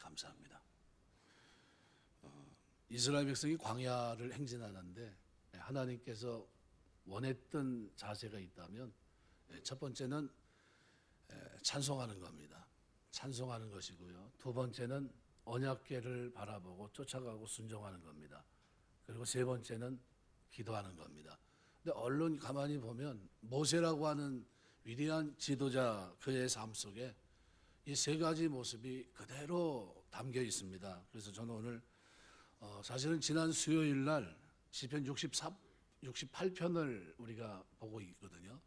감사합니다. 이스라엘 백성이 광야를 행진하는데 하나님께서 원했던 자세가 있다면 첫 번째는 찬송하는 겁니다. 찬송하는 것이고요. 두 번째는 언약궤를 바라보고 쫓아가고 순종하는 겁니다. 그리고 세 번째는 기도하는 겁니다. 근데 얼른 가만히 보면 모세라고 하는 위대한 지도자 그의 삶 속에 이 세 가지 모습이 그대로 담겨 있습니다. 그래서 저는 오늘 사실은 지난 수요일 날 시편 68편을 우리가 보고 있거든요.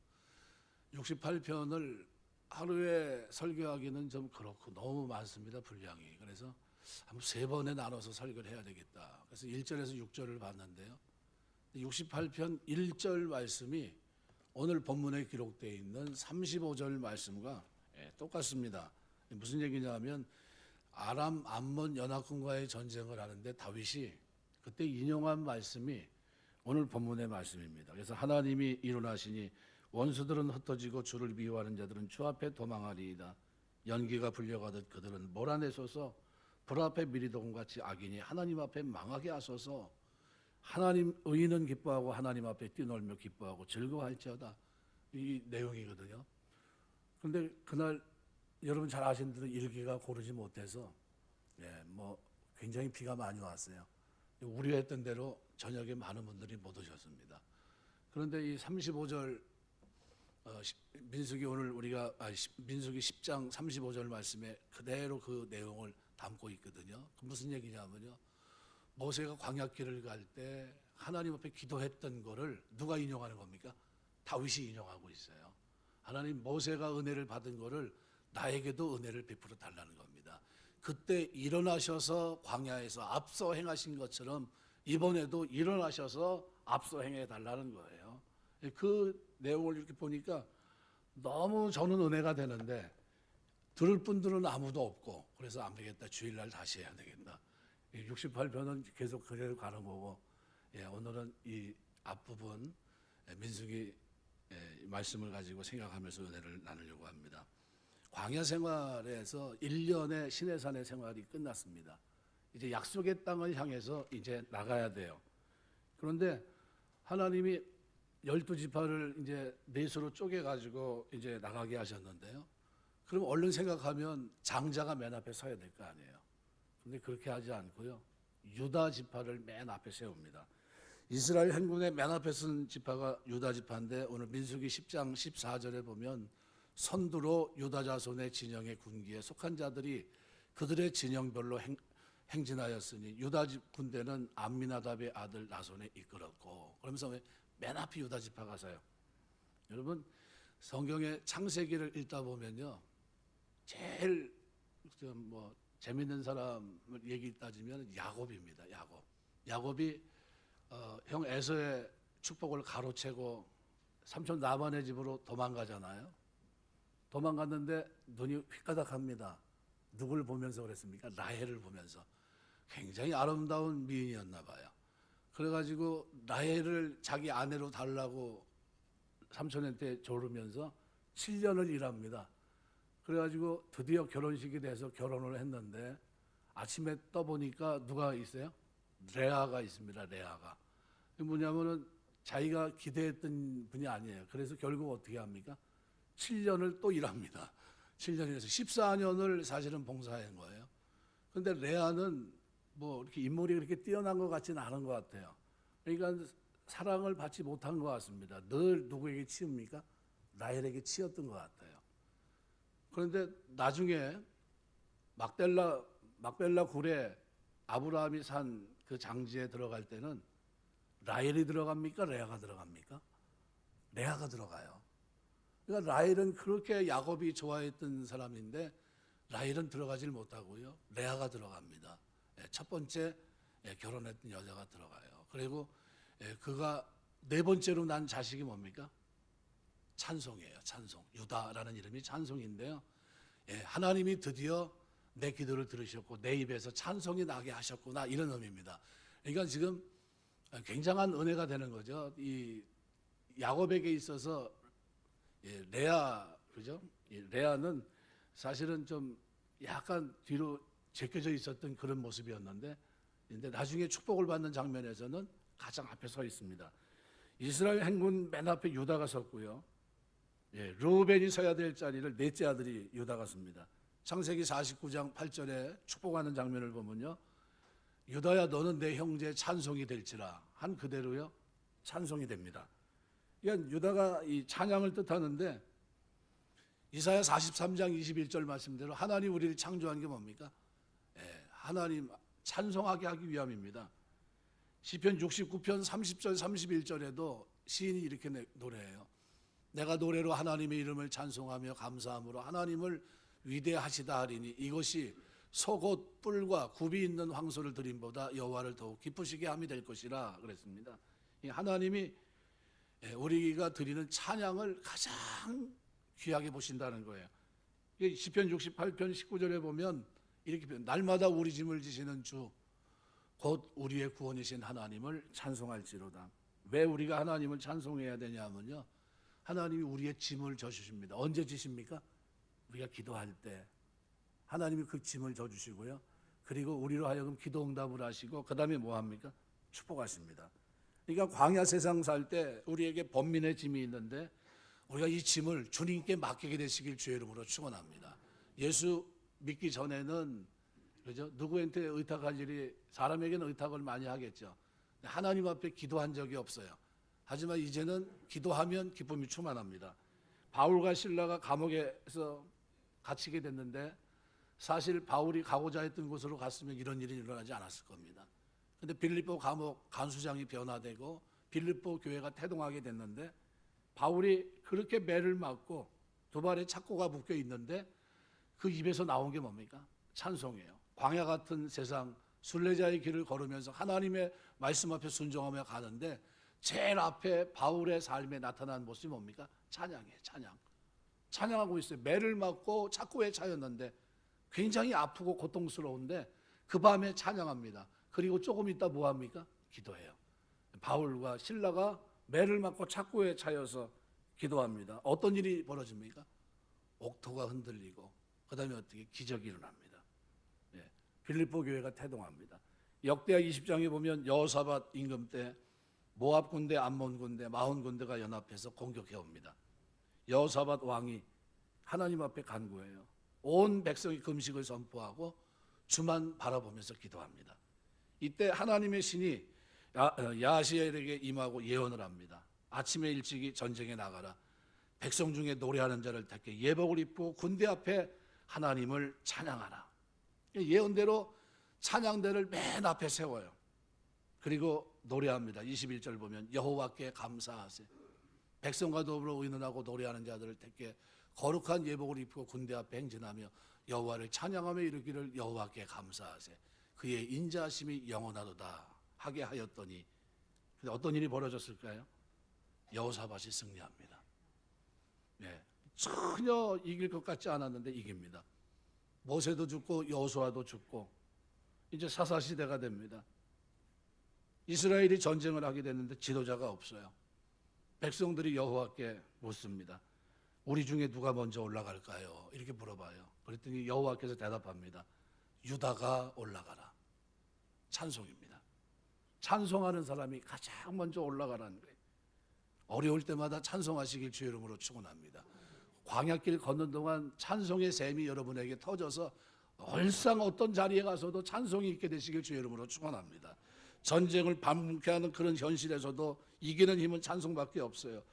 68편을 하루에 설교하기는 좀 그렇고 너무 많습니다, 분량이. 그래서 한번 세 번에 나눠서 설교를 해야 되겠다. 그래서 1절에서 6절을 봤는데요. 68편 1절 말씀이 오늘 본문에 기록되어 있는 35절 말씀과 똑같습니다. 무슨 얘기냐면 아람 암몬 연합군과의 전쟁을 하는데 다윗이 그때 인용한 말씀이 오늘 본문의 말씀입니다. 그래서 하나님이 일어나시니 원수들은 흩어지고 주를 미워하는 자들은 주 앞에 도망하리이다. 연기가 불려가듯 그들은 몰아내소서. 불 앞에 미리동같이 악인이 하나님 앞에 망하게 하소서. 하나님 의인은 기뻐하고 하나님 앞에 뛰놀며 기뻐하고 즐거워할지어다. 이 내용이거든요. 그런데 그날 여러분 잘 아시는 대로 일기가 고르지 못해서 굉장히 비가 많이 왔어요. 우려했던 대로 저녁에 많은 분들이 못 오셨습니다. 그런데 이 35절 민수기 오늘 우리가 민수기 10장 35절 말씀에 그대로 그 내용을 담고 있거든요. 그 무슨 얘기냐면요. 모세가 광야길을 갈 때 하나님 앞에 기도했던 거를 누가 인용하는 겁니까? 다윗이 인용하고 있어요. 하나님 모세가 은혜를 받은 거를 나에게도 은혜를 베풀어 달라는 겁니다. 그때 일어나셔서 광야에서 앞서 행하신 것처럼 이번에도 일어나셔서 앞서 행해 달라는 거예요. 그 내용을 이렇게 보니까 너무 저는 은혜가 되는데 들을 분들은 아무도 없고 그래서 안 되겠다. 주일날 다시 해야 되겠다. 68편은 계속 그대로 가는 거고 오늘은 이 앞부분 민수기 말씀을 가지고 생각하면서 은혜를 나누려고 합니다. 광야 생활에서 1년의 시내산의 생활이 끝났습니다. 이제 약속의 땅을 향해서 이제 나가야 돼요. 그런데 하나님이 12지파를 이제 넷으로 쪼개가지고 이제 나가게 하셨는데요. 그럼 얼른 생각하면 장자가 맨 앞에 서야 될 거 아니에요. 그런데 그렇게 하지 않고요. 유다 지파를 맨 앞에 세웁니다. 이스라엘 행군의 맨 앞에 쓴 지파가 유다 지파인데 오늘 민수기 10장 14절에 보면 선두로 유다 자손의 진영의 군기에 속한 자들이 그들의 진영별로 행진하였으니 유다 군대는 암미나답의 아들 나손에 이끌었고 그러면서 맨 앞에 유다 지파가 서요. 여러분 성경의 창세기를 읽다 보면요. 제일 재밌는 사람을 얘기 따지면 야곱입니다. 야곱이 형 에서의 축복을 가로채고 삼촌 라반의 집으로 도망가잖아요. 도망갔는데 눈이 휘까닥합니다. 누굴 보면서 그랬습니까? 라헬을 보면서. 굉장히 아름다운 미인이었나 봐요. 그래가지고 라헬을 자기 아내로 달라고 삼촌한테 조르면서 7년을 일합니다. 그래가지고 드디어 결혼식이 돼서 결혼을 했는데 아침에 떠보니까 누가 있어요? 레아가 있습니다. 레아가. 뭐냐면은 자기가 기대했던 분이 아니에요. 그래서 결국 어떻게 합니까? 7년을 또 일합니다. 7년에서 14년을 사실은 봉사한 거예요. 그런데 레아는 이렇게 인물이 그렇게 뛰어난 것 같지는 않은 것 같아요. 그러니까 사랑을 받지 못한 것 같습니다. 늘 누구에게 치웁니까? 라헬에게 치였던 것 같아요. 그런데 나중에 막벨라 굴에 아브라함이 산 그 장지에 들어갈 때는 라헬이 들어갑니까? 레아가 들어갑니까? 레아가 들어가요. 그러니까 라헬은 그렇게 야곱이 좋아했던 사람인데 라헬은 들어가질 못하고요. 레아가 들어갑니다. 첫 번째 결혼했던 여자가 들어가요. 그리고 그가 네 번째로 난 자식이 뭡니까? 찬송이에요. 찬송. 유다라는 이름이 찬송인데요. 하나님이 드디어 내 기도를 들으셨고 내 입에서 찬송이 나게 하셨구나 이런 의미입니다. 그러니까 지금 굉장한 은혜가 되는 거죠. 이 야곱에게 있어서 레아 그죠? 레아는 사실은 좀 약간 뒤로 제껴져 있었던 그런 모습이었는데, 근데 나중에 축복을 받는 장면에서는 가장 앞에 서 있습니다. 이스라엘 행군 맨 앞에 유다가 섰고요. 르우벤이 서야 될 자리를 넷째 아들이 유다가 섭니다. 창세기 49장 8절에 축복하는 장면을 보면요, 유다야 너는 내 형제의 찬송이 될지라 한 그대로요 찬송이 됩니다. 그러니까 유다가 이 찬양을 뜻하는데, 이사야 43장 21절 말씀대로 하나님 우리를 창조한 게 뭡니까? 하나님 찬송하게 하기 위함입니다. 시편 69편 30절 31절에도 시인이 이렇게 노래해요. 내가 노래로 하나님의 이름을 찬송하며 감사함으로 하나님을 위대하시다 하리니 이것이 속옷 뿔과 굽이 있는 황소를 드림보다 여호와를 더욱 기쁘시게 함이 될 것이라 그랬습니다. 하나님이 우리가 드리는 찬양을 가장 귀하게 보신다는 거예요. 시편 68편 19절에 보면 이렇게 표현, 날마다 우리 짐을 지시는 주 곧 우리의 구원이신 하나님을 찬송할지로다. 왜 우리가 하나님을 찬송해야 되냐면요, 하나님이 우리의 짐을 져주십니다. 언제 지십니까? 우리가 기도할 때 하나님이 그 짐을 져주시고요, 그리고 우리로 하여금 기도 응답을 하시고 그 다음에 뭐합니까? 축복하십니다. 그러니까 광야 세상 살 때 우리에게 번민의 짐이 있는데 우리가 이 짐을 주님께 맡기게 되시길 주의 이름으로 축원합니다. 예수 믿기 전에는 그죠? 누구한테 의탁할 일이, 사람에게는 의탁을 많이 하겠죠. 하나님 앞에 기도한 적이 없어요. 하지만 이제는 기도하면 기쁨이 충만합니다. 바울과 실라가 감옥에서 갇히게 됐는데 사실 바울이 가고자 했던 곳으로 갔으면 이런 일이 일어나지 않았을 겁니다. 그런데 빌립보 감옥 간수장이 변화되고 빌립보 교회가 태동하게 됐는데, 바울이 그렇게 매를 맞고 두 발에 착고가 묶여 있는데 그 입에서 나온 게 뭡니까? 찬송이에요. 광야 같은 세상 순례자의 길을 걸으면서 하나님의 말씀 앞에 순종하며 가는데 제일 앞에 바울의 삶에 나타난 모습이 뭡니까? 찬양이에요. 찬양하고 있어요. 매를 맞고 착고에 차였는데 굉장히 아프고 고통스러운데 그 밤에 찬양합니다. 그리고 조금 있다 뭐합니까? 기도해요. 바울과 실라가 매를 맞고 착고에 차여서 기도합니다. 어떤 일이 벌어집니까? 옥토가 흔들리고 그 다음에 어떻게 기적이 일어납니다. 빌립보 교회가 태동합니다. 역대하 20장에 보면 여호사밧 임금 때 모압 군대, 암몬 군대, 마온 군대가 연합해서 공격해 옵니다. 여호사밧 왕이 하나님 앞에 간구해요. 온 백성이 금식을 선포하고 주만 바라보면서 기도합니다. 이때 하나님의 신이 야하시엘에게 임하고 예언을 합니다. 아침에 일찍이 전쟁에 나가라. 백성 중에 노래하는 자를 택해 예복을 입고 군대 앞에 하나님을 찬양하라. 예언대로 찬양대를 맨 앞에 세워요. 그리고 노래합니다. 21절 보면 여호와께 감사하세. 백성과 더불어 의논하고 노래하는 자들을 택해 거룩한 예복을 입고 군대 앞에 행진하며 여호와를 찬양하며 이르기를 여호와께 감사하세. 그의 인자하심이 영원하도다 하게 하였더니, 근데 어떤 일이 벌어졌을까요? 여호사밧이 승리합니다. 전혀 이길 것 같지 않았는데 이깁니다. 모세도 죽고 여호수아도 죽고 이제 사사시대가 됩니다. 이스라엘이 전쟁을 하게 됐는데 지도자가 없어요. 백성들이 여호와께 묻습니다. 우리 중에 누가 먼저 올라갈까요? 이렇게 물어봐요. 그랬더니 여호와께서 대답합니다. 유다가 올라가라. 찬송입니다. 찬송하는 사람이 가장 먼저 올라가라는 거예요. 어려울 때마다 찬송하시길 주의 이름으로 축원합니다. 광야길 걷는 동안 찬송의 샘이 여러분에게 터져서 얼상 어떤 자리에 가서도 찬송이 있게 되시길 주의 이름으로 축원합니다. 전쟁을 반복해 하는 그런 현실에서도 이기는 힘은 찬송밖에 없어요.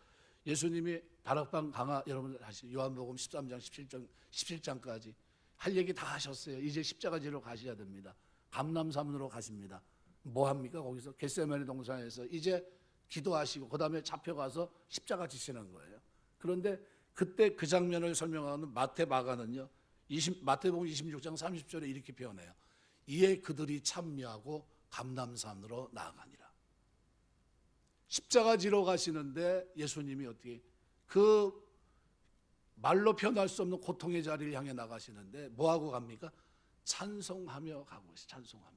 예수님이 다락방 강화, 여러분 다시 요한복음 13장 17장까지 할 얘기 다 하셨어요. 이제 십자가 지러 가셔야 됩니다. 감람산으로 가십니다. 뭐 합니까? 거기서 겟세마네 동산에서 이제 기도하시고 그 다음에 잡혀가서 십자가 지시는 거예요. 그런데 그때 그 장면을 설명하는 마태 마가는요, 마태복음 26장 30절에 이렇게 표현해요. 이에 그들이 참여하고 감람산으로 나아가니라. 십자가 지러 가시는데 예수님이 어떻게 그 말로 표현할 수 없는 고통의 자리를 향해 나가시는데 뭐하고 갑니까? 찬송하며 가고 있어요. 찬송하며.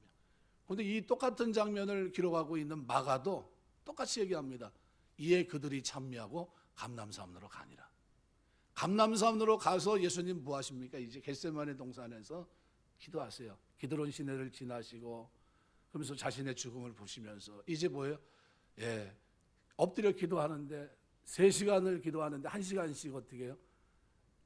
그런데 이 똑같은 장면을 기록하고 있는 마가도 똑같이 얘기합니다. 이에 그들이 참여하고 감람산으로 가니라. 감람산으로 가서 예수님 뭐 하십니까? 이제 겟세마네 동산에서 기도하세요. 기드론 시내를 지나시고 그러면서 자신의 죽음을 보시면서 이제 뭐예요? 예, 엎드려 기도하는데 3시간을 기도하는데 1시간씩 어떻게 해요?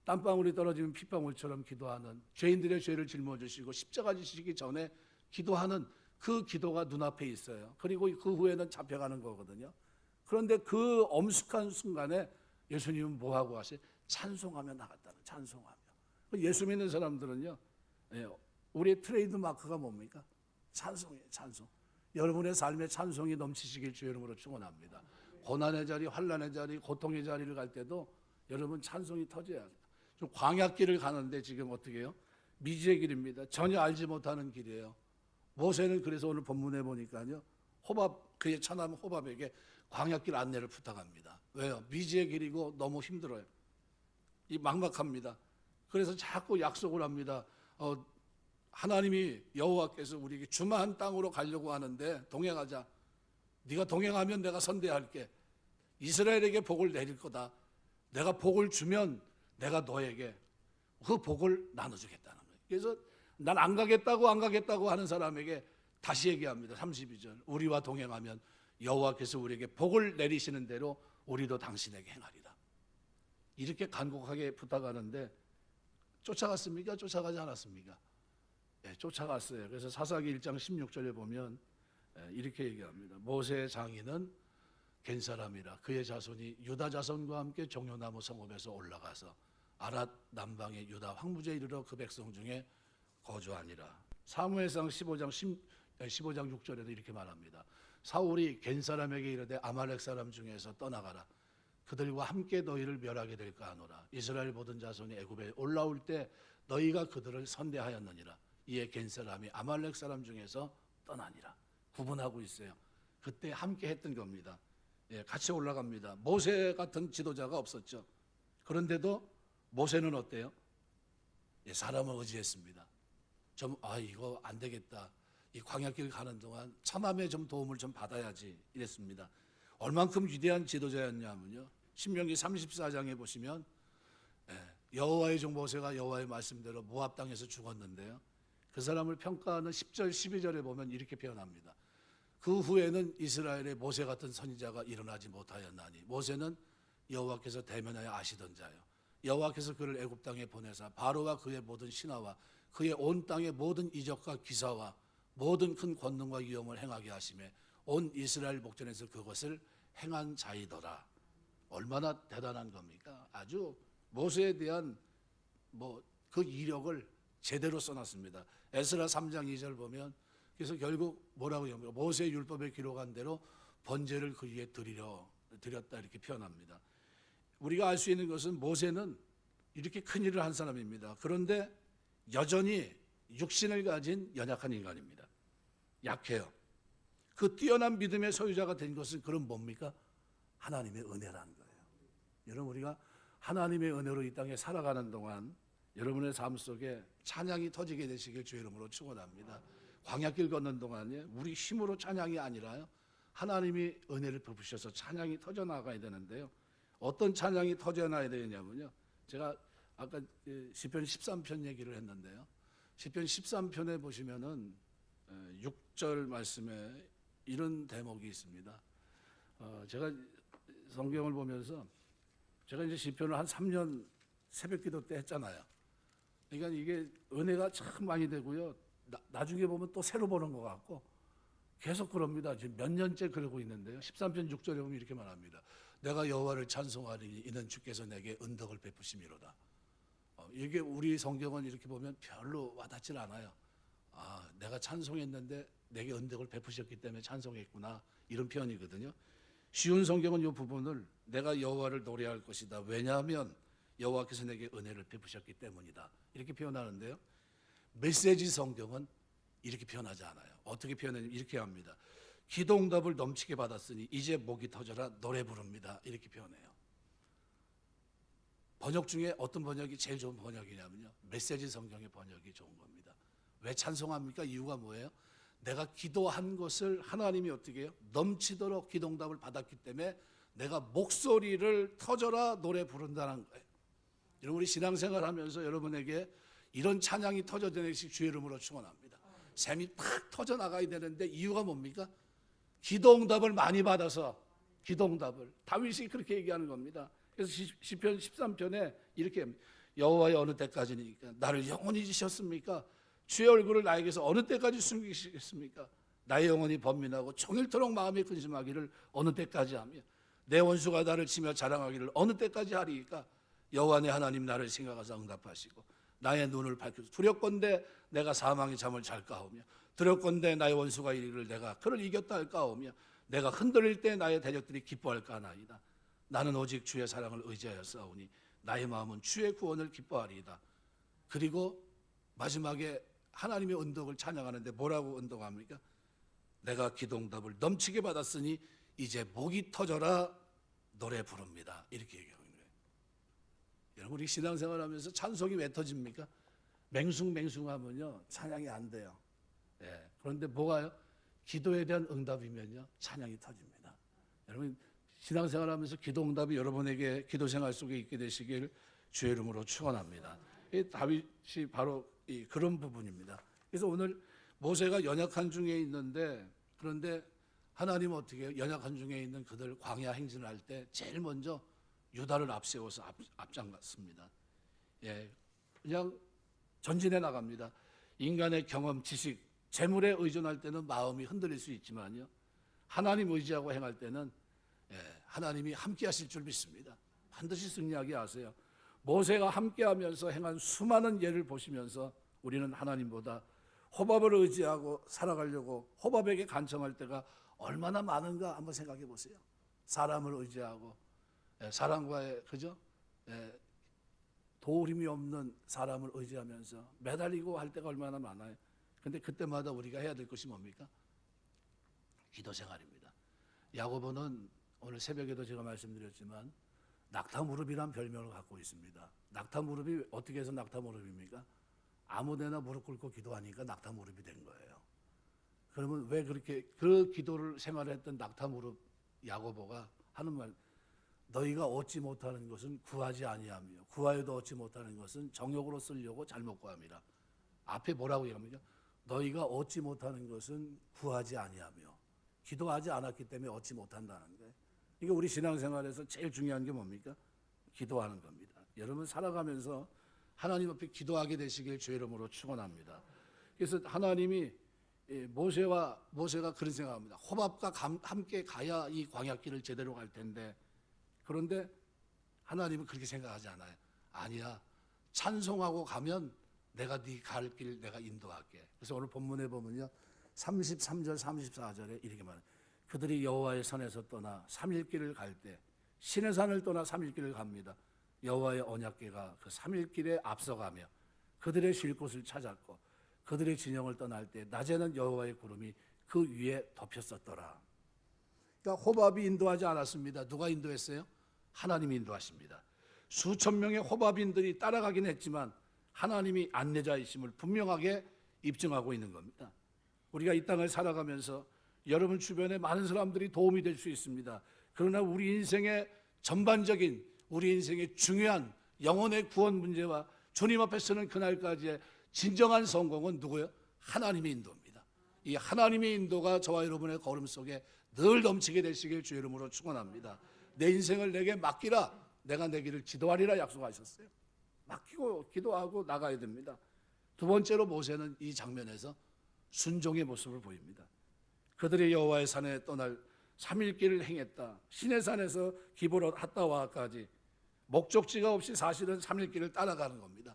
땀방울이 떨어지면 핏방울처럼 기도하는, 죄인들의 죄를 짊어지시고 십자가 지시기 전에 기도하는 그 기도가 눈앞에 있어요. 그리고 그 후에는 잡혀가는 거거든요. 그런데 그 엄숙한 순간에 예수님은 뭐하고 하세요? 찬송하며 나갔다는, 찬송하며. 예수 믿는 사람들은요, 우리의 트레이드 마크가 뭡니까? 찬송이에요, 찬송. 여러분의 삶에 찬송이 넘치시길 주의 이름으로 축원합니다. 고난의 자리, 환난의 자리, 고통의 자리를 갈 때도 여러분 찬송이 터져야 돼요. 좀 광야길을 가는데 지금 어떻게 해요? 미지의 길입니다. 전혀 알지 못하는 길이에요. 모세는 그래서 오늘 본문에 보니까요, 호밥, 그의 처남 호밥에게 광야길 안내를 부탁합니다. 왜요? 미지의 길이고 너무 힘들어요. 이 막막합니다. 그래서 자꾸 약속을 합니다. 하나님이 여호와께서 우리에게 주마한 땅으로 가려고 하는데 동행하자. 네가 동행하면 내가 선대할게. 이스라엘에게 복을 내릴 거다. 내가 복을 주면 내가 너에게 그 복을 나눠주겠다는 거예요. 그래서 난 안 가겠다고 하는 사람에게 다시 얘기합니다. 32절. 우리와 동행하면 여호와께서 우리에게 복을 내리시는 대로 우리도 당신에게 행하리라. 이렇게 간곡하게 부탁하는데 쫓아갔습니까? 쫓아가지 않았습니까? 네, 쫓아갔어요. 그래서 사사기 1장 16절에 보면 이렇게 얘기합니다. 모세의 장인은 겐 사람이라 그의 자손이 유다 자손과 함께 종려나무 성읍에서 올라가서 아랏 남방의 유다 황무지에 이르러 그 백성 중에 거주하니라. 사무엘상 15장 6절에도 이렇게 말합니다. 사울이 겐 사람에게 이르되 아말렉 사람 중에서 떠나가라. 그들과 함께 너희를 멸하게 될까 하노라. 이스라엘 모든 자손이 애굽에 올라올 때 너희가 그들을 선대하였느니라. 이에 겐 사람이 아말렉 사람 중에서 떠나니라. 구분하고 있어요. 그때 함께 했던 겁니다. 예, 같이 올라갑니다. 모세 같은 지도자가 없었죠. 그런데도 모세는 어때요? 예, 사람을 의지했습니다. 이거 안 되겠다. 이 광야길 가는 동안 참함의 좀 도움을 좀 받아야지 이랬습니다. 얼만큼 위대한 지도자였냐면요. 신명기 34장에 보시면 여호와의 종 모세가 여호와의 말씀대로 모압 땅에서 죽었는데요. 그 사람을 평가하는 10절 12절에 보면 이렇게 표현합니다. 그 후에는 이스라엘의 모세 같은 선지자가 일어나지 못하였나니 모세는 여호와께서 대면하여 아시던 자요. 여호와께서 그를 애굽 땅에 보내사 바로와 그의 모든 신하와 그의 온 땅의 모든 이적과 기사와 모든 큰 권능과 위엄을 행하게 하시매 온 이스라엘 목전에서 그것을 행한 자이더라. 얼마나 대단한 겁니까? 아주 모세에 대한 그 이력을 제대로 써놨습니다. 에스라 3장 2절 보면 그래서 결국 뭐라고 합니까? 모세의 율법에 기록한 대로 번제를 그 위에 드렸다 이렇게 표현합니다. 우리가 알 수 있는 것은 모세는 이렇게 큰 일을 한 사람입니다. 그런데 여전히 육신을 가진 연약한 인간입니다. 약해요. 그 뛰어난 믿음의 소유자가 된 것은 그럼 뭡니까? 하나님의 은혜라는 거예요. 여러분, 우리가 하나님의 은혜로 이 땅에 살아가는 동안 여러분의 삶 속에 찬양이 터지게 되시길 주의 이름으로 축원합니다. 광야길 걷는 동안에 우리 힘으로 찬양이 아니라요, 하나님이 은혜를 베푸셔서 찬양이 터져나가야 되는데요. 어떤 찬양이 터져나가야 되냐면요, 제가 아까 시편 13편 얘기를 했는데요, 시편 13편에 보시면은 6절 말씀에 이런 대목이 있습니다. 제가 성경을 보면서 제가 이제 시편을 한 3년 새벽기도 때 했잖아요. 그러니까 이게 은혜가 참 많이 되고요. 나중에 보면 또 새로 보는 것 같고 계속 그럽니다. 지금 몇 년째 그러고 있는데요. 13편 6절에 보면 이렇게 말합니다. 내가 여호와를 찬송하리니 이는 주께서 내게 은덕을 베푸심이로다. 이게 우리 성경은 이렇게 보면 별로 와닿질 않아요. 내가 찬송했는데 내게 은덕을 베푸셨기 때문에 찬송했구나, 이런 표현이거든요. 쉬운 성경은 이 부분을 내가 여호와를 노래할 것이다. 왜냐하면 여호와께서 내게 은혜를 베푸셨기 때문이다, 이렇게 표현하는데요. 메시지 성경은 이렇게 표현하지 않아요. 어떻게 표현하냐면 이렇게 합니다. 기도응답을 넘치게 받았으니 이제 목이 터져라 노래 부릅니다, 이렇게 표현해요. 번역 중에 어떤 번역이 제일 좋은 번역이냐면요, 메시지 성경의 번역이 좋은 겁니다. 왜 찬송합니까? 이유가 뭐예요? 내가 기도한 것을 하나님이 어떻게 해요? 넘치도록 기도응답을 받았기 때문에 내가 목소리를 터져라 노래 부른다는 거예요. 여러분, 우리 신앙생활 하면서 여러분에게 이런 찬양이 터져지는 것이 주의 이름으로 축원합니다. 샘이 팍 터져 나가야 되는데 이유가 뭡니까? 기도응답을 많이 받아서 기도응답을 다윗이 그렇게 얘기하는 겁니다. 그래서 시편 13편에 이렇게 합니다. 여호와의 어느 때까지니까 나를 영원히 지셨습니까? 주의 얼굴을 나에게서 어느 때까지 숨기시겠습니까? 나의 영혼이 번민하고 종일토록 마음이 근심하기를 어느 때까지 하며 내 원수가 나를 치며 자랑하기를 어느 때까지 하리이까? 여호와 내 하나님 나를 생각하사 응답하시고 나의 눈을 밝혀서 두렵건대 내가 사망의 잠을 잘까오며 두렵건대 나의 원수가 이르기를 내가 그를 이겼다 할까오며 내가 흔들릴 때 나의 대적들이 기뻐할까 하나이다. 나는 오직 주의 사랑을 의지하여 싸우니 나의 마음은 주의 구원을 기뻐하리이다. 그리고 마지막에 하나님의 언덕을 찬양하는데 뭐라고 언덕합니까? 내가 기도응답을 넘치게 받았으니 이제 목이 터져라 노래 부릅니다. 이렇게 얘기하는 거예요. 여러분 우리 신앙생활하면서 찬송이 왜 터집니까? 맹숭맹숭하면요 찬양이 안 돼요. 예. 그런데 뭐가요? 기도에 대한 응답이면요 찬양이 터집니다. 여러분 신앙생활하면서 기도응답이 여러분에게 기도생활 속에 있게 되시길 주의 이름으로 축원합니다. 다윗이 바로 그런 부분입니다. 그래서 오늘 모세가 연약한 중에 있는데 그런데 하나님은 어떻게 해요? 연약한 중에 있는 그들 광야 행진을 할 때 제일 먼저 유다를 앞세워서 앞장갔습니다. 예, 그냥 전진해 나갑니다. 인간의 경험, 지식, 재물에 의존할 때는 마음이 흔들릴 수 있지만요. 하나님 의지하고 행할 때는 하나님이 함께 하실 줄 믿습니다. 반드시 승리하게 하세요. 모세가 함께하면서 행한 수많은 예를 보시면서 우리는 하나님보다 호밥을 의지하고 살아가려고 호밥에게 간청할 때가 얼마나 많은가 한번 생각해 보세요. 사람을 의지하고 사람과의 그죠? 도움이 없는 사람을 의지하면서 매달리고 할 때가 얼마나 많아요. 근데 그때마다 우리가 해야 될 것이 뭡니까? 기도 생활입니다. 야고보는 오늘 새벽에도 제가 말씀드렸지만 낙타무릎이란 별명을 갖고 있습니다. 낙타무릎이 어떻게 해서 낙타무릎입니까? 아무데나 무릎 꿇고 기도하니까 낙타무릎이 된 거예요. 그러면 왜 그렇게 그 기도를 생활했던 낙타무릎 야고보가 하는 말, 너희가 얻지 못하는 것은 구하지 아니하며 구하여도 얻지 못하는 것은 정욕으로 쓰려고 잘못 구함이라. 앞에 뭐라고 얘기합니까? 너희가 얻지 못하는 것은 구하지 아니하며 기도하지 않았기 때문에 얻지 못한다는 거예요. 이게 우리 신앙생활에서 제일 중요한 게 뭡니까? 기도하는 겁니다. 여러분 살아가면서 하나님 앞에 기도하게 되시길 주의 이름으로 축원합니다. 그래서 하나님이 모세가 그런 생각합니다. 호밥과 함께 가야 이 광야길을 제대로 갈 텐데 그런데 하나님은 그렇게 생각하지 않아요. 아니야. 찬송하고 가면 내가 네 갈 길 내가 인도할게. 그래서 오늘 본문에 보면요. 33절 34절에 이렇게 말해요. 그들이 여호와의 산에서 떠나 3일길을 갈 때 신의 산을 떠나 3일길을 갑니다. 여호와의 언약궤가 그 3일길에 앞서가며 그들의 쉴 곳을 찾았고 그들의 진영을 떠날 때 낮에는 여호와의 구름이 그 위에 덮였었더라. 그러니까 호밥이 인도하지 않았습니다. 누가 인도했어요? 하나님이 인도하십니다. 수천 명의 호밥인들이 따라가긴 했지만 하나님이 안내자이심을 분명하게 입증하고 있는 겁니다. 우리가 이 땅을 살아가면서 여러분 주변에 많은 사람들이 도움이 될 수 있습니다. 그러나 우리 인생의 전반적인 우리 인생의 중요한 영혼의 구원 문제와 주님 앞에 서는 그날까지의 진정한 성공은 누구예요? 하나님의 인도입니다. 이 하나님의 인도가 저와 여러분의 걸음 속에 늘 넘치게 되시길 주의 이름으로 축원합니다. 내 인생을 내게 맡기라. 내가 내 길을 지도하리라 약속하셨어요. 맡기고 기도하고 나가야 됩니다. 두 번째로 모세는 이 장면에서 순종의 모습을 보입니다. 그들이 여호와의 산에 떠날 3일길을 행했다. 시내 산에서 기브롯 핫다와까지 목적지가 없이 사실은 3일길을 따라가는 겁니다.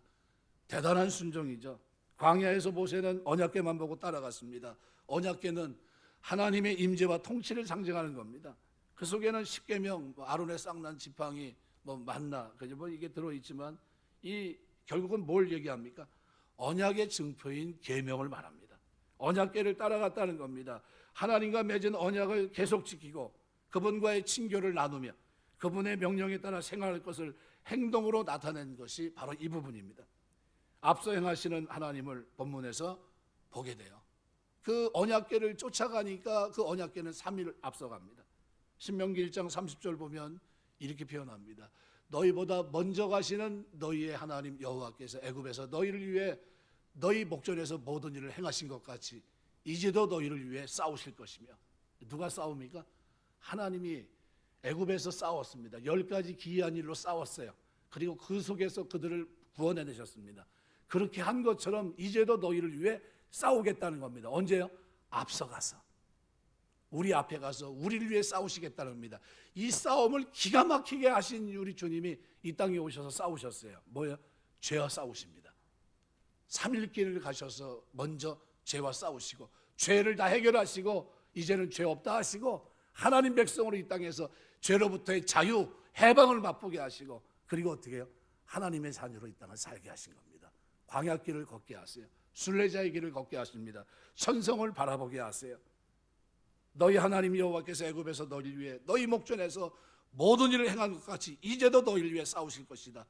대단한 순종이죠. 광야에서 모세는 언약궤만 보고 따라갔습니다. 언약궤는 하나님의 임재와 통치를 상징하는 겁니다. 그 속에는 십계명, 아론의 쌍난 지팡이, 만나, 이게 들어있지만 이 결국은 뭘 얘기합니까? 언약의 증표인 계명을 말합니다. 언약궤를 따라갔다는 겁니다. 하나님과 맺은 언약을 계속 지키고 그분과의 친교를 나누며 그분의 명령에 따라 생활할 것을 행동으로 나타낸 것이 바로 이 부분입니다. 앞서 행하시는 하나님을 본문에서 보게 돼요. 그 언약궤를 쫓아가니까 그 언약궤는 3일 앞서갑니다. 신명기 1장 30절 보면 이렇게 표현합니다. 너희보다 먼저 가시는 너희의 하나님 여호와께서 애굽에서 너희를 위해 너희 목전에서 모든 일을 행하신 것 같이 이제도 너희를 위해 싸우실 것이며. 누가 싸웁니까? 하나님이 애굽에서 싸웠습니다. 10가지 기이한 일로 싸웠어요. 그리고 그 속에서 그들을 구원해내셨습니다. 그렇게 한 것처럼 이제도 너희를 위해 싸우겠다는 겁니다. 언제요? 앞서가서, 우리 앞에 가서 우리를 위해 싸우시겠다는 겁니다. 이 싸움을 기가 막히게 하신 우리 주님이 이 땅에 오셔서 싸우셨어요. 뭐예요? 죄와 싸우십니다. 3일 길을 가셔서 먼저 죄와 싸우시고 죄를 다 해결하시고 이제는 죄 없다 하시고 하나님 백성으로 이 땅에서 죄로부터의 자유, 해방을 맛보게 하시고 그리고 어떻게 해요? 하나님의 자녀로 이 땅을 살게 하신 겁니다. 광야길을 걷게 하세요. 순례자의 길을 걷게 하십니다. 천성을 바라보게 하세요. 너희 하나님 여호와께서 애굽에서 너희를 위해 너희 목전에서 모든 일을 행한 것 같이 이제도 너희를 위해 싸우실 것이다.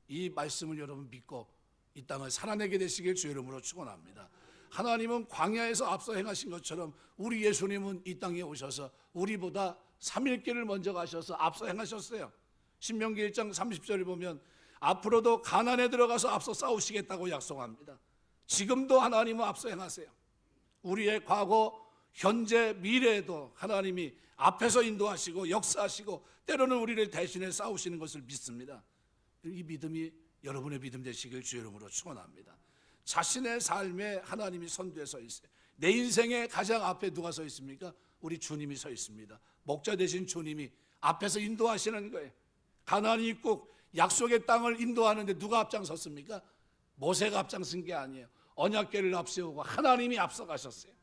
이 말씀을 여러분 믿고 이 땅을 살아내게 되시길 주의 이름으로 축원합니다. 하나님은 광야에서 앞서 행하신 것처럼 우리 예수님은 이 땅에 오셔서 우리보다 3일 길을 먼저 가셔서 앞서 행하셨어요. 신명기 1장 30절을 보면 앞으로도 가나안에 들어가서 앞서 싸우시겠다고 약속합니다. 지금도 하나님은 앞서 행하세요. 우리의 과거, 현재, 미래에도 하나님이 앞에서 인도하시고 역사하시고 때로는 우리를 대신해 싸우시는 것을 믿습니다. 이 믿음이 여러분의 믿음 되시길 주의 이름으로 축원합니다. 자신의 삶에 하나님이 선두에 서 있어요. 내 인생의 가장 앞에 누가 서 있습니까? 우리 주님이 서 있습니다. 목자 되신 주님이 앞에서 인도하시는 거예요. 가나안이 있고 약속의 땅을 인도하는데 누가 앞장섰습니까? 모세가 앞장선 게 아니에요. 언약궤를 앞세우고 하나님이 앞서가셨어요.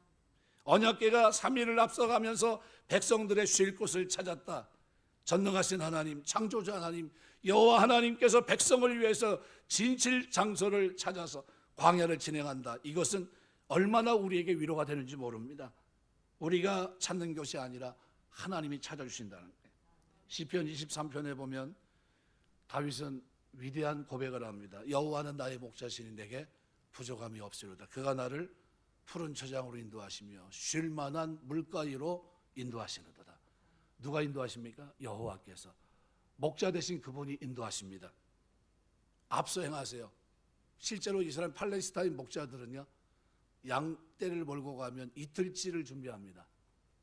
언약궤가 3일을 앞서가면서 백성들의 쉴 곳을 찾았다. 전능하신 하나님, 창조자 하나님, 여호와 하나님께서 백성을 위해서 진칠 장소를 찾아서 광야를 진행한다. 이것은 얼마나 우리에게 위로가 되는지 모릅니다. 우리가 찾는 것이 아니라 하나님이 찾아주신다는 거예요. 시편 23편에 보면 다윗은 위대한 고백을 합니다. 여호와는 나의 목자시니 내게 부족함이 없으리로다. 그가 나를 푸른 초장으로 인도하시며 쉴 만한 물가위로 인도하시는도다. 누가 인도하십니까? 여호와께서. 목자 되신 그분이 인도하십니다. 앞서 행하세요. 실제로 이스라엘 팔레스타인 목자들은요, 양떼를 몰고 가면 이틀치를 준비합니다.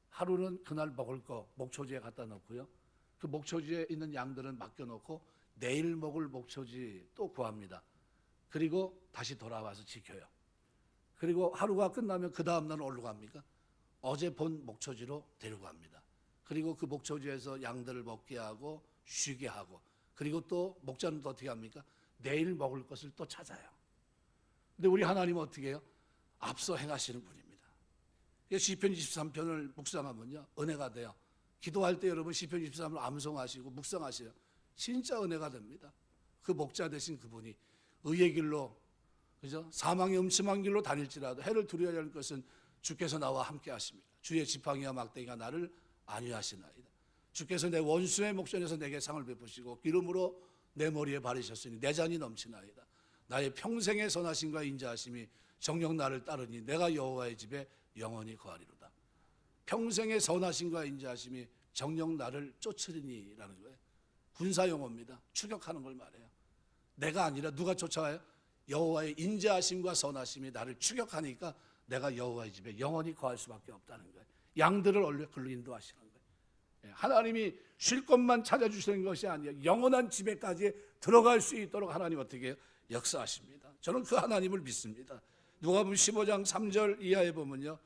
하루는 그날 먹을 거 목초지에 갖다 놓고요, 그 목초지에 있는 양들은 맡겨놓고 내일 먹을 목초지 또 구합니다. 그리고 다시 돌아와서 지켜요. 그리고 하루가 끝나면 그 다음 날은 어디로 갑니까? 어제 본 목초지로 데리고 갑니다. 그리고 그 목초지에서 양들을 먹게 하고 쉬게 하고, 그리고 또 목자는 또 어떻게 합니까? 내일 먹을 것을 또 찾아요. 근데 우리 하나님은 어떻게 해요? 앞서 행하시는 분입니다. 시편 23편을 묵상하면요, 은혜가 돼요. 기도할 때 여러분 시편 23편을 암송하시고 묵상하세요. 진짜 은혜가 됩니다. 그 목자 되신 그분이 의의 길로, 그죠? 사망의 음침한 길로 다닐지라도 해를 두려워야 할 것은 주께서 나와 함께 하십니다. 주의 지팡이와 막대기가 나를 안위하시나이다. 주께서 내 원수의 목전에서 내게 상을 베푸시고 기름으로 내 머리에 바르셨으니 내 잔이 넘치나이다. 나의 평생의 선하심과 인자하심이 정녕 나를 따르니 내가 여호와의 집에 영원히 거하리로다. 평생의 선하심과 인자하심이 정녕 나를 쫓으리니라는 거예요. 군사용어입니다. 추격하는 걸 말해요. 내가 아니라 누가 쫓아와요? 여호와의 인자하심과 선하심이 나를 추격하니까 내가 여호와의 집에 영원히 거할 수밖에 없다는 거예요. 양들을 얼른 글로 인도하시는 거예요. 하나님이 쉴 것만 찾아주시는 것이 아니에요. 영원한 집에까지 들어갈 수 있도록 하나님 어떻게 해요? 역사하십니다. 저는 그 하나님을 믿습니다. 누가복음 15장 3절 이하에 보면요,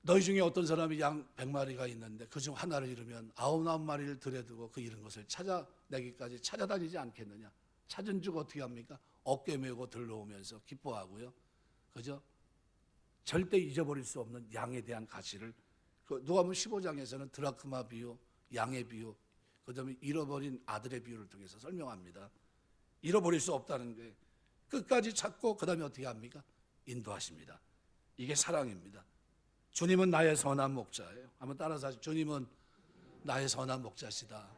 너희 중에 어떤 사람이 양 100마리가 있는데 그중 하나를 잃으면 99마리를 들여두고 그 잃은 것을 찾아내기까지 찾아다니지 않겠느냐. 찾은 즉 어떻게 합니까? 어깨 메고 들러오면서 기뻐하고요, 그죠? 절대 잊어버릴 수 없는 양에 대한 가치를, 그 누가복음 15장에서는 드라크마 비유, 양의 비유, 그 다음에 잃어버린 아들의 비유를 통해서 설명합니다. 잃어버릴 수 없다는 게 끝까지 찾고 그 다음에 어떻게 합니까? 인도하십니다. 이게 사랑입니다. 주님은 나의 선한 목자예요. 한번 따라서 하시죠. 주님은 나의 선한 목자시다.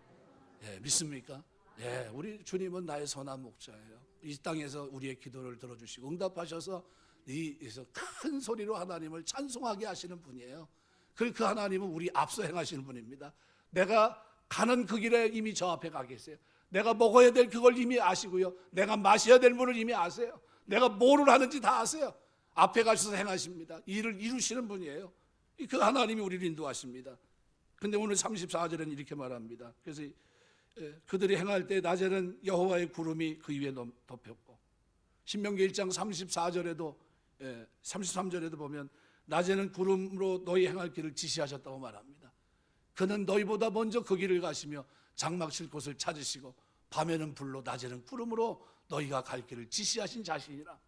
예, 믿습니까? 예, 우리 주님은 나의 선한 목자예요. 이 땅에서 우리의 기도를 들어주시고 응답하셔서 이에서 큰 소리로 하나님을 찬송하게 하시는 분이에요. 그 하나님은 우리 앞서 행하시는 분입니다. 내가 가는 그 길에 이미 저 앞에 가 계세요. 내가 먹어야 될 그걸 이미 아시고요. 내가 마셔야 될 물을 이미 아세요. 내가 뭐를 하는지 다 아세요. 앞에 가셔서 행하십니다. 일을 이루시는 분이에요. 그 하나님이 우리를 인도하십니다. 근데 오늘 34절에는 이렇게 말합니다. 그래서 그들이 행할 때 낮에는 여호와의 구름이 그 위에 덮였고, 신명기 1장 34절에도 33절에도 보면 낮에는 구름으로 너희 행할 길을 지시하셨다고 말합니다. 그는 너희보다 먼저 그 길을 가시며 장막 칠 곳을 찾으시고 밤에는 불로 낮에는 구름으로 너희가 갈 길을 지시하신 자신이라.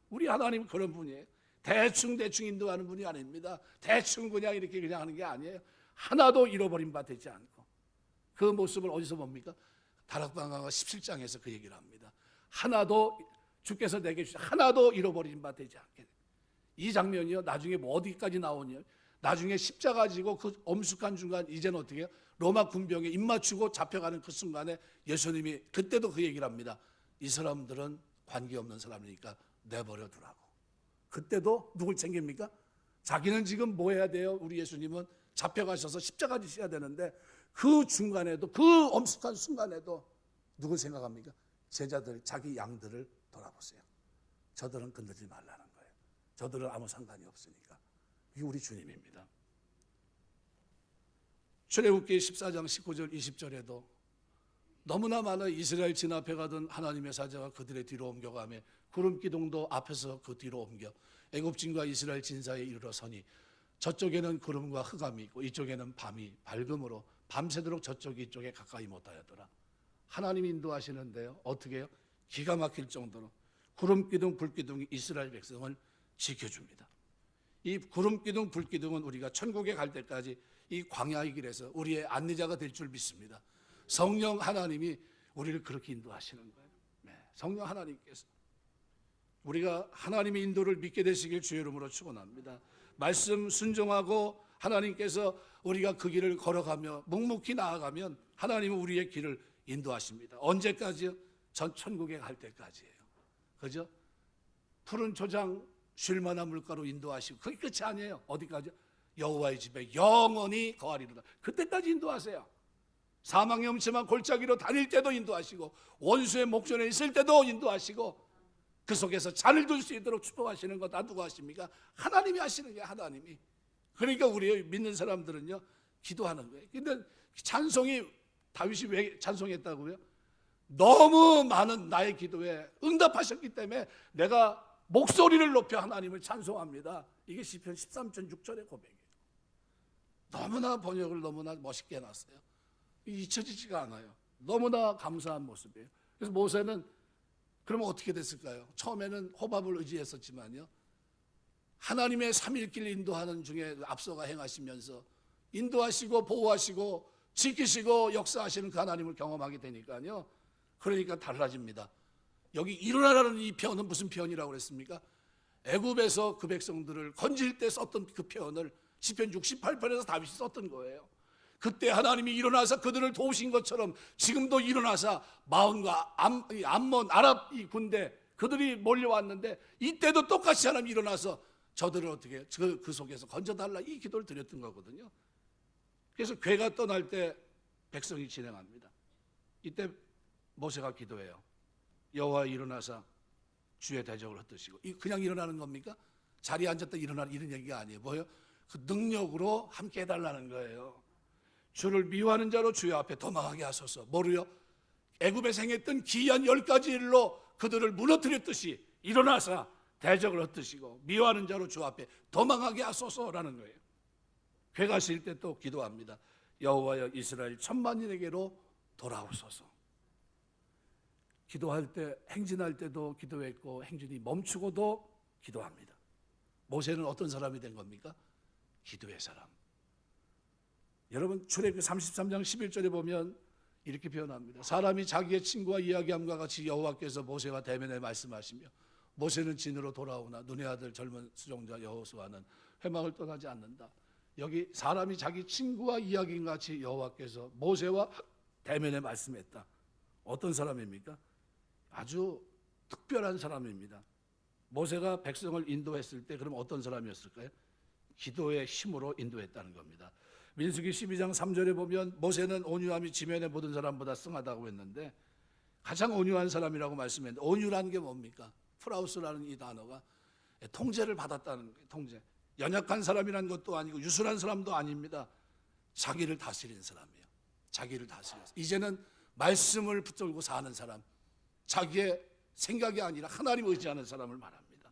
우리 하나님 그런 분이에요. 대충 인도하는 분이 아닙니다. 대충 그냥 이렇게 그냥 하는 게 아니에요. 하나도 잃어버린 바 되지 않고. 그 모습을 어디서 봅니까? 다락방강화 17장에서 그 얘기를 합니다. 하나도 주께서 내게 주신 하나도 잃어버린 바 되지 않게. 이 장면이요, 나중에 뭐 어디까지 나오냐, 나중에 십자가 지고 그 엄숙한 중간, 이제는 어떻게 해요? 로마 군병에 입 맞추고 잡혀가는 그 순간에 예수님이 그때도 그 얘기를 합니다. 이 사람들은 관계없는 사람이니까 내버려 두라고. 그때도 누굴 챙깁니까? 자기는 지금 뭐 해야 돼요? 우리 예수님은 잡혀가셔서 십자가 지셔야 되는데 그 중간에도, 그 엄숙한 순간에도 누굴 생각합니까? 제자들, 자기 양들을 돌아보세요. 저들은 건들지 말라는 거예요. 저들은 아무 상관이 없으니까. 이게 우리 주님입니다. 출애굽기 14장 19절 20절에도 너무나 많은 이스라엘 진압해 가던 하나님의 사자가 그들의 뒤로 옮겨가며 구름 기둥도 앞에서 그 뒤로 옮겨 애굽진과 이스라엘 진 사이에 이르러 서니 저쪽에는 구름과 흑암이 있고 이쪽에는 밤이 밝음으로 밤새도록 저쪽이 이쪽에 가까이 못하였더라. 하나님이 인도하시는데요, 어떻게 해요? 기가 막힐 정도로 구름 기둥 불 기둥이 이스라엘 백성을 지켜줍니다. 이 구름 기둥 불 기둥은 우리가 천국에 갈 때까지 이 광야의 길에서 우리의 안내자가 될 줄 믿습니다. 성령 하나님이 우리를 그렇게 인도하시는 거예요. 네, 성령 하나님께서 우리가 하나님의 인도를 믿게 되시길 주의 이름으로 축원합니다. 말씀 순종하고 하나님께서 우리가 그 길을 걸어가며 묵묵히 나아가면 하나님은 우리의 길을 인도하십니다. 언제까지요? 전 천국에 갈 때까지예요. 그죠? 푸른 초장 쉴 만한 물가로 인도하시고 그게 끝이 아니에요. 어디까지요? 여호와의 집에 영원히 거하리로다. 그때까지 인도하세요. 사망의 음침한 골짜기로 다닐 때도 인도하시고 원수의 목전에 있을 때도 인도하시고 그 속에서 잔을 둘 수 있도록 축복하시는 거 다 누가 하십니까? 하나님이 하시는 게 하나님이. 그러니까 우리 믿는 사람들은요 기도하는 거예요. 근데 찬송이 다윗이 왜 찬송했다고요? 너무 많은 나의 기도에 응답하셨기 때문에 내가 목소리를 높여 하나님을 찬송합니다. 이게 시편 13편 6절의 고백이에요. 너무나 번역을 너무나 멋있게 해놨어요. 잊혀지지가 않아요. 너무나 감사한 모습이에요. 그래서 모세는 그러면 어떻게 됐을까요? 처음에는 호밥을 의지했었지만요, 하나님의 삼일길 인도하는 중에 앞서가 행하시면서 인도하시고 보호하시고 지키시고 역사하시는 그 하나님을 경험하게 되니까요, 그러니까 달라집니다. 여기 일어나라는 이 표현은 무슨 표현이라고 그랬습니까? 애굽에서 그 백성들을 건질 때 썼던 그 표현을 시편 68편에서 다윗이 썼던 거예요. 그때 하나님이 일어나서 그들을 도우신 것처럼 지금도 일어나서 마온과 암몬 아랍 이 군대 그들이 몰려왔는데 이때도 똑같이 하나님 일어나서 저들을 어떻게 그 속에서 건져달라 이 기도를 드렸던 거거든요. 그래서 괴가 떠날 때 백성이 진행합니다. 이때 모세가 기도해요. 여호와 일어나사 주의 대적을 흩으시고. 그냥 일어나는 겁니까? 자리에 앉았다 일어나는 이런 얘기가 아니에요. 뭐예요? 그 능력으로 함께 해달라는 거예요. 주를 미워하는 자로 주의 앞에 도망하게 하소서. 뭐로요? 애굽에서 행했던 기이한 10가지 일로 그들을 무너뜨렸듯이 일어나서 대적을 흩으시고 미워하는 자로 주 앞에 도망하게 하소서라는 거예요. 괴가실 때 또 기도합니다. 여호와여 이스라엘 천만인에게로 돌아오소서. 기도할 때 행진할 때도 기도했고 행진이 멈추고도 기도합니다. 모세는 어떤 사람이 된 겁니까? 기도의 사람. 여러분 출애굽기 33장 11절에 보면 이렇게 표현합니다. 사람이 자기의 친구와 이야기함과 같이 여호와께서 모세와 대면에 말씀하시며 모세는 진으로 돌아오나 눈의 아들 젊은 수종자 여호수아는 회막을 떠나지 않는다. 여기 사람이 자기 친구와 이야기함과 같이 여호와께서 모세와 대면에 말씀했다. 어떤 사람입니까? 아주 특별한 사람입니다. 모세가 백성을 인도했을 때 그럼 어떤 사람이었을까요? 기도의 힘으로 인도했다는 겁니다. 민수기 12장 3절에 보면 모세는 온유함이 지면의 모든 사람보다 승하다고 했는데 가장 온유한 사람이라고 말씀했는데, 온유라는 게 뭡니까? 프라우스라는 이 단어가 통제를 받았다는 거예요. 통제. 연약한 사람이라는 것도 아니고 유순한 사람도 아닙니다. 자기를 다스리는 사람이에요. 자기를 다스려서 이제는 말씀을 붙들고 사는 사람, 자기의 생각이 아니라 하나님 의지하는 사람을 말합니다.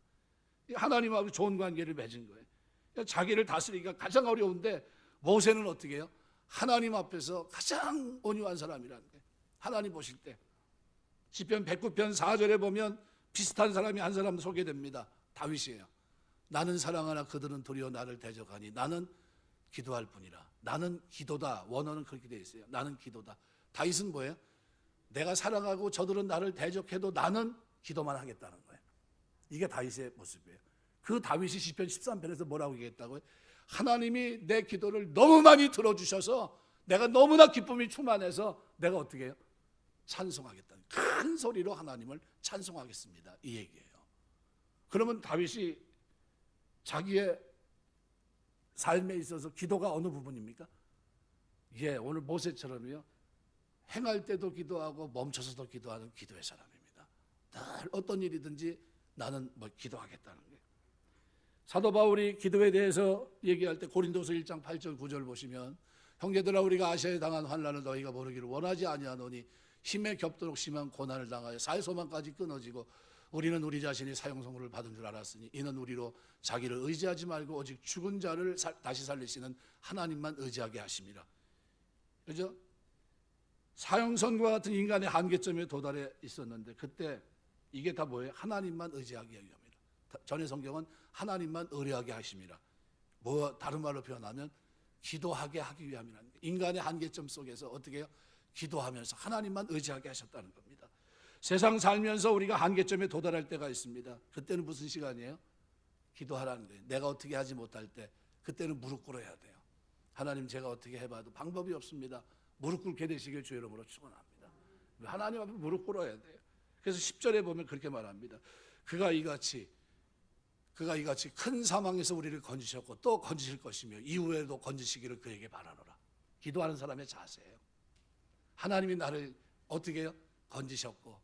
하나님하고 좋은 관계를 맺은 거예요. 자기를 다스리기가 가장 어려운데 모세는 어떻게 해요? 하나님 앞에서 가장 온유한 사람이라는 거예요. 하나님 보실 때 시편 109편 4절에 보면 비슷한 사람이 한 사람 소개됩니다. 다윗이에요. 나는 사랑하나 그들은 도리어 나를 대적하니 나는 기도할 뿐이라. 나는 기도다. 원어는 그렇게 되어 있어요. 나는 기도다. 다윗은 뭐예요? 내가 사랑하고 저들은 나를 대적해도 나는 기도만 하겠다는 거예요. 이게 다윗의 모습이에요. 그 다윗이 시편 13편에서 뭐라고 얘기했다고요? 하나님이 내 기도를 너무 많이 들어주셔서 내가 너무나 기쁨이 충만해서 내가 어떻게 해요? 찬송하겠다. 큰 소리로 하나님을 찬송하겠습니다. 이 얘기예요. 그러면 다윗이 자기의 삶에 있어서 기도가 어느 부분입니까? 예, 오늘 모세처럼요. 행할 때도 기도하고 멈춰서도 기도하는 기도의 사람입니다. 늘 어떤 일이든지 나는 기도하겠다는 거예요. 사도 바울이 기도에 대해서 얘기할 때 고린도서 1장 8절 9절 보시면 형제들아 우리가 아시아에 당한 환난을 너희가 모르기를 원하지 아니하노니 힘에 겹도록 심한 고난을 당하여 살 소망까지 끊어지고 우리는 우리 자신이 사형선고를 받은 줄 알았으니 이는 우리로 자기를 의지하지 말고 오직 죽은 자를 다시 살리시는 하나님만 의지하게 하심이라. 그죠? 사형선고와 같은 인간의 한계점에 도달해 있었는데 그때 이게 다 뭐예요? 하나님만 의지하게 위함이라. 전의 성경은 하나님만 의뢰하게 하심이라. 다른 말로 표현하면 기도하게 하기 위함이라는 거예요. 인간의 한계점 속에서 어떻게 해요? 기도하면서 하나님만 의지하게 하셨다는 겁니다. 세상 살면서 우리가 한계점에 도달할 때가 있습니다. 그때는 무슨 시간이에요? 기도하라는 거예요. 내가 어떻게 하지 못할 때 그때는 무릎 꿇어야 돼요. 하나님 제가 어떻게 해봐도 방법이 없습니다. 무릎 꿇게 되시길 주의 이름으로 축원합니다. 하나님 앞에 무릎 꿇어야 돼요. 그래서 10절에 보면 그렇게 말합니다. 그가 이같이 큰 사망에서 우리를 건지셨고 또 건지실 것이며 이후에도 건지시기를 그에게 바라노라. 기도하는 사람의 자세예요. 하나님이 나를 어떻게 해요? 건지셨고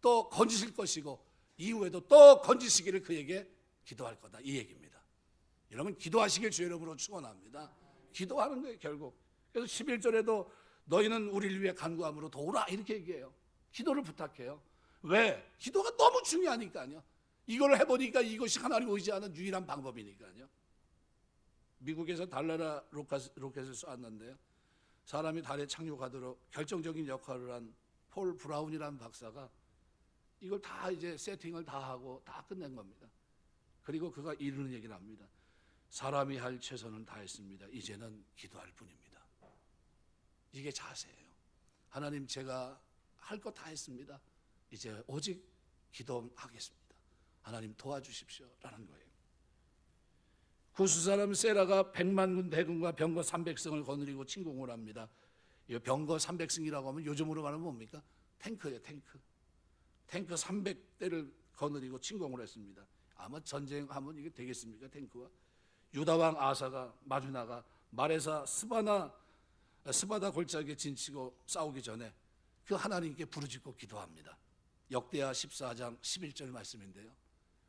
또 건지실 것이고 이후에도 또 건지시기를 그에게 기도할 거다. 이 얘기입니다. 여러분 기도하시길 주의 이름으로 축원합니다. 기도하는 거예요 결국. 그래서 11절에도 너희는 우리를 위해 간구함으로 도우라 이렇게 얘기해요. 기도를 부탁해요. 왜? 기도가 너무 중요하니까요. 이걸 해보니까 이것이 하나님 의지하는 유일한 방법이니까요. 미국에서 달나라 로켓을 쏘았는데요. 사람이 달에 착륙하도록 결정적인 역할을 한 폴 브라운이라는 박사가 이걸 다 이제 세팅을 다 하고 다 끝낸 겁니다. 그리고 그가 이르는 얘기를 합니다. 사람이 할 최선은 다했습니다. 이제는 기도할 뿐입니다. 이게 자세예요. 하나님 제가 할 거 다 했습니다. 이제 오직 기도하겠습니다. 하나님 도와주십시오 라는 거예요. 구스 사람 세라가 100만 군 대군과 병거 300승을 거느리고 침공을 합니다. 이 병거 300승이라고 하면 요즘으로 말하면 뭡니까? 탱크예요. 탱크 300대를 거느리고 침공을 했습니다. 아마 전쟁하면 이게 되겠습니까? 탱크와 유다왕 아사가 마주나가 마레사 스바다 골짜기에 진치고 싸우기 전에 그 하나님께 부르짖고 기도합니다. 역대하 14장 11절 말씀인데요.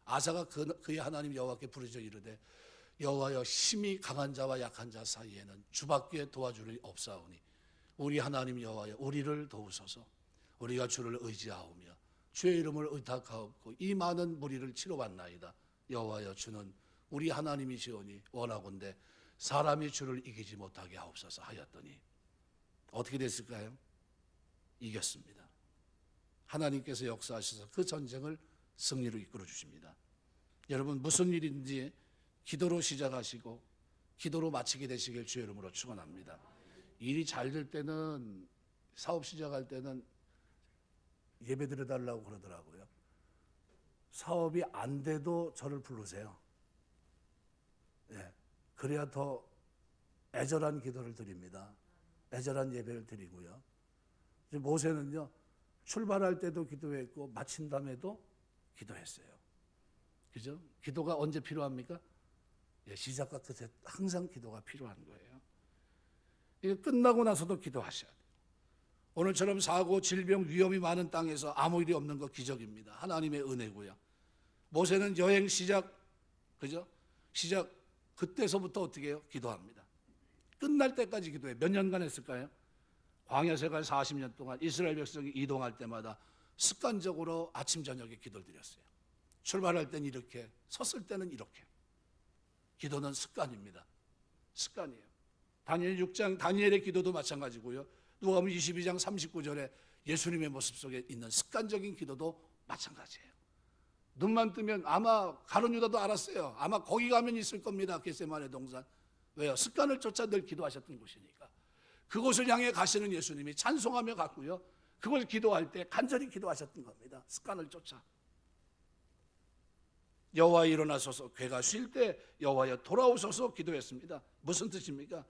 아사가 그의 하나님 여호와께 부르짖어 이르되 여호와여 심히 강한 자와 약한 자 사이에는 주밖에 도와줄 이 없사오니 우리 하나님 여호와여 우리를 도우소서. 우리가 주를 의지하오며 주의 이름을 의탁하옵고 이 많은 무리를 치러왔나이다. 여호와여 주는 우리 하나님이시오니 원하건대 사람이 주를 이기지 못하게 하옵소서 하였더니 어떻게 됐을까요? 이겼습니다. 하나님께서 역사하셔서 그 전쟁을 승리로 이끌어 주십니다. 여러분 무슨 일인지 기도로 시작하시고 기도로 마치게 되시길 주의 이름으로 축원합니다. 일이 잘 될 때는 사업 시작할 때는 예배 드려달라고 그러더라고요. 사업이 안 돼도 저를 부르세요. 예, 그래야 더 애절한 기도를 드립니다. 애절한 예배를 드리고요. 모세는요 출발할 때도 기도했고 마친 다음에도 기도했어요. 그죠? 기도가 언제 필요합니까? 예, 시작과 끝에 항상 기도가 필요한 거예요. 이게 끝나고 나서도 기도하셔야 돼요. 오늘처럼 사고, 질병, 위험이 많은 땅에서 아무 일이 없는 거 기적입니다. 하나님의 은혜고요. 모세는 여행 시작, 그죠? 시작 그때서부터 어떻게 해요? 기도합니다. 끝날 때까지 기도해요. 몇 년간 했을까요? 광야 생활 40년 동안 이스라엘 백성이 이동할 때마다 습관적으로 아침 저녁에 기도를 드렸어요. 출발할 때는 이렇게, 섰을 때는 이렇게. 기도는 습관입니다. 습관이에요. 다니엘 6장 다니엘의 기도도 마찬가지고요. 누가복음 22장 39절에 예수님의 모습 속에 있는 습관적인 기도도 마찬가지예요. 눈만 뜨면 아마 가룟 유다도 알았어요. 아마 거기 가면 있을 겁니다. 겟세마네 동산. 왜요? 습관을 쫓아 늘 기도하셨던 곳이니까. 그곳을 향해 가시는 예수님이 찬송하며 갔고요. 그걸 기도할 때 간절히 기도하셨던 겁니다. 습관을 쫓아. 여호와 일어나소서, 괴가 쉴 때 여호와여 돌아오소서 기도했습니다. 무슨 뜻입니까?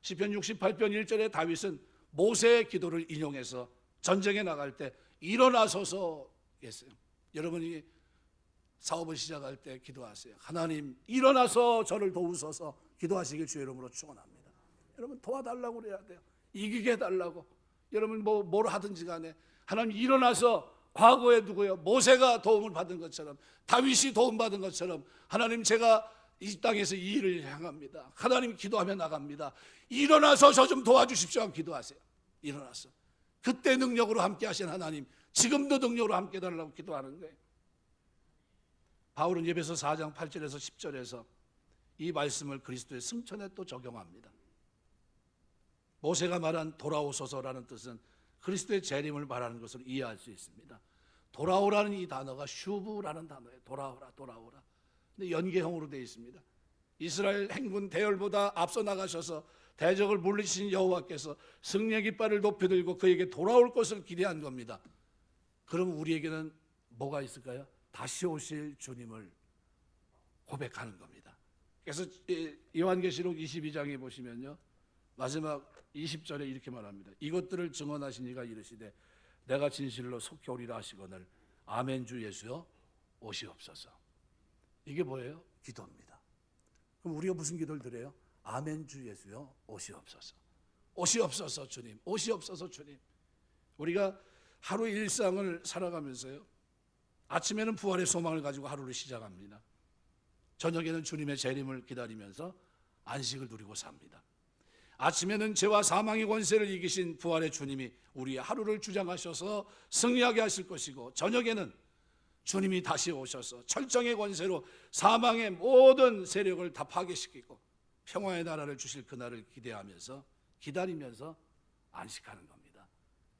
시편 68편 1절에 다윗은 모세의 기도를 인용해서 전쟁에 나갈 때 일어나소서 했어요. 여러분이 사업을 시작할 때 기도하세요. 하나님 일어나서 저를 도우소서 기도하시길 주의 이름으로 축원합니다. 여러분 도와달라고 그래야 돼요. 이기게 해달라고. 여러분 뭘 하든지 간에 하나님 일어나서 과거에 누구요? 모세가 도움을 받은 것처럼, 다윗이 도움받은 것처럼 하나님 제가 이 땅에서 이 일을 향합니다. 하나님 기도하며 나갑니다. 일어나서 저 좀 도와주십시오 하고 기도하세요. 일어나서. 그때 능력으로 함께 하신 하나님 지금도 능력으로 함께 해달라고 기도하는 거예요. 바울은 에베소 4장 8절에서 10절에서 이 말씀을 그리스도의 승천에 또 적용합니다. 모세가 말한 돌아오소서라는 뜻은 그리스도의 재림을 말하는 것을 이해할 수 있습니다. 돌아오라는 이 단어가 슈브라는 단어예요. 돌아오라, 돌아오라. 근데 연계형으로 되어 있습니다. 이스라엘 행군 대열보다 앞서 나가셔서 대적을 물리치신 여호와께서 승리의 깃발을 높이 들고 그에게 돌아올 것을 기대한 겁니다. 그럼 우리에게는 뭐가 있을까요? 다시 오실 주님을 고백하는 겁니다. 그래서 요한계시록 22장에 보시면요, 마지막 20절에 이렇게 말합니다. 이것들을 증언하신 이가 이르시되 내가 진실로 속히 오리라 하시거늘 아멘 주 예수여 오시옵소서. 이게 뭐예요? 기도입니다. 그럼 우리가 무슨 기도를 드려요? 아멘 주 예수여 오시옵소서. 오시옵소서 주님, 오시옵소서 주님. 우리가 하루 일상을 살아가면서요, 아침에는 부활의 소망을 가지고 하루를 시작합니다. 저녁에는 주님의 재림을 기다리면서 안식을 누리고 삽니다. 아침에는 죄와 사망의 권세를 이기신 부활의 주님이 우리의 하루를 주장하셔서 승리하게 하실 것이고, 저녁에는 주님이 다시 오셔서 철정의 권세로 사망의 모든 세력을 다 파괴시키고 평화의 나라를 주실 그날을 기다리면서 안식하는 겁니다.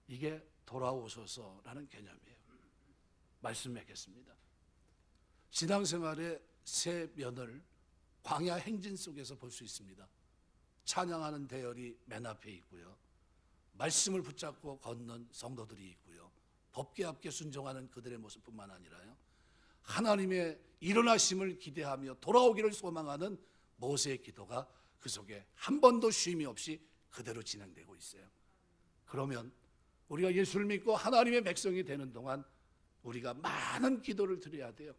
이게 돌아오소서라는 개념이에요. 말씀 맺겠습니다. 신앙생활의 세 면을 광야 행진 속에서 볼 수 있습니다. 찬양하는 대열이 맨 앞에 있고요, 말씀을 붙잡고 걷는 성도들이 있고요, 법궤 앞에 순종하는 그들의 모습뿐만 아니라요, 하나님의 일어나심을 기대하며 돌아오기를 소망하는 모세의 기도가 그 속에 한 번도 쉼이 없이 그대로 진행되고 있어요. 그러면 우리가 예수를 믿고 하나님의 백성이 되는 동안 우리가 많은 기도를 드려야 돼요.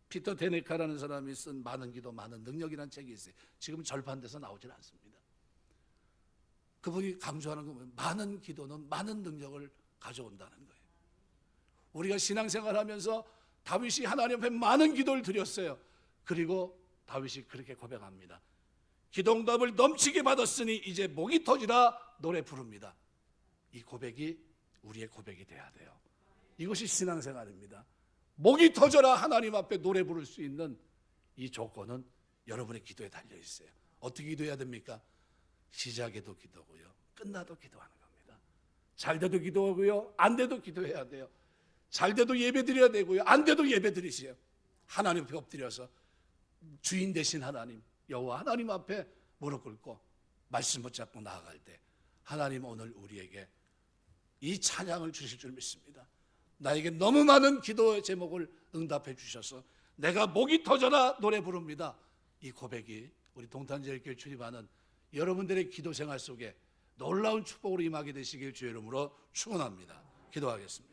피터 데네카라는 사람이 쓴 많은 기도 많은 능력이라는 책이 있어요. 지금 절판돼서 나오질 않습니다. 그분이 강조하는 건 많은 기도는 많은 능력을 가져온다는 거예요. 우리가 신앙생활하면서 다윗이 하나님 앞에 많은 기도를 드렸어요. 그리고 다윗이 그렇게 고백합니다. 기도응답을 넘치게 받았으니 이제 목이 터지라 노래 부릅니다. 이 고백이 우리의 고백이 돼야 돼요. 이것이 신앙생활입니다. 목이 터져라 하나님 앞에 노래 부를 수 있는 이 조건은 여러분의 기도에 달려 있어요. 어떻게 기도해야 됩니까? 시작에도 기도고요, 끝나도 기도하는 겁니다. 잘 돼도 기도하고요, 안 돼도 기도해야 돼요. 잘 돼도 예배 드려야 되고요, 안 돼도 예배 드리세요. 하나님 앞에 엎드려서 주인 되신 하나님 여호와 하나님 앞에 무릎 꿇고 말씀 붙잡고 나아갈 때 하나님 오늘 우리에게 이 찬양을 주실 줄 믿습니다. 나에게 너무 많은 기도의 제목을 응답해 주셔서 내가 목이 터져라 노래 부릅니다. 이 고백이 우리 동탄제일교회 출입하는 여러분들의 기도 생활 속에 놀라운 축복으로 임하게 되시길 주의 이름으로 축원합니다. 기도하겠습니다.